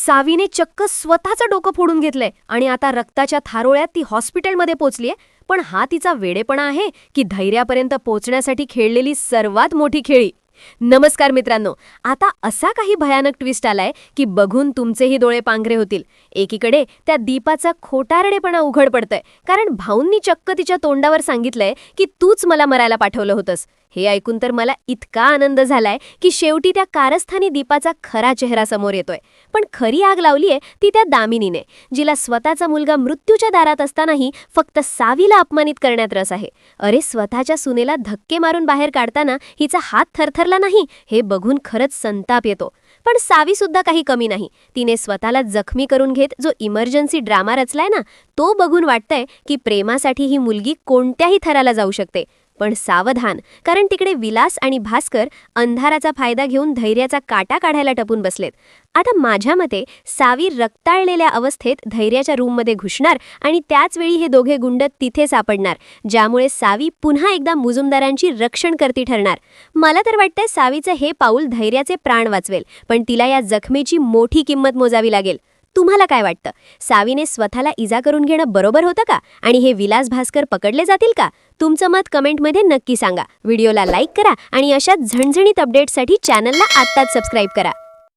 सावीने चक्क स्वतःचं डोकं फोडून घेतलंय आणि आता रक्ताच्या थारोळ्यात ती हॉस्पिटलमध्ये पोचलीये. पण हा तिचा वेडेपणा आहे की धैर्यापर्यंत पोचण्यासाठी खेळलेली सर्वात मोठी खेळी? नमस्कार मित्रांनो, आता असा काही भयानक ट्विस्ट आलाय की बघून तुमचेही डोळे पांघरे होतील. एकीकडे त्या दीपाचा खोटारडेपणा उघड पडतोय, कारण भाऊंनी चक्क तिच्या तोंडावर सांगितलंय की तूच मला मरायला पाठवलं होतंस. हे ऐकून तर मला इतका आनंद झालाय की शेवटी त्या कारस्थानी दीपाचा खरा चेहरा समोर येतोय. पण खरी आग लावलीये ती त्या दामिनीने, जिला स्वतःचा मुलगा मृत्यूच्या दारात असतानाही फक्त सावीला अपमानित करण्यात रस आहे. अरे, स्वतःच्या सुनेला धक्के मारून बाहेर काढताना हिचा हात थरथरला नाही हे बघून खरंच संताप येतो. पण सावी सुद्धा काही कमी नाही. तिने स्वतःला जखमी करून घेत जो इमर्जन्सी ड्रामा रचलाय ना, तो बघून वाटतंय की प्रेमासाठी ही मुलगी कोणत्याही थराला जाऊ शकते. पण सावधान, कारण तिकडे विलास आणि भास्कर अंधाराचा फायदा घेऊन धैर्याचा काटा काढायला टपून बसलेत. आता माझ्या मते सावी रक्ताळलेल्या अवस्थेत धैर्याच्या रूममध्ये घुसणार आणि त्याच वेळी हे दोघे गुंड तिथे सापडणार, ज्यामुळे सावी पुन्हा एकदा मुजुमदारांची रक्षणकर्ती ठरणार. मला तर वाटतंय सावीचं हे पाऊल धैर्याचे प्राण वाचवेल, पण तिला या जखमेची मोठी किंमत मोजावी लागेल. तुम्हाला काय वाटतं? सावीने स्वतःला इजा करून घेणं बरोबर होतं का? आणि हे विलास भास्कर पकडले जातील का? तुमचं मत कमेंटमध्ये नक्की सांगा. व्हिडिओला लाईक करा आणि अशाच झणझणीत अपडेट्ससाठी चॅनलला आत्ताच सबस्क्राईब करा.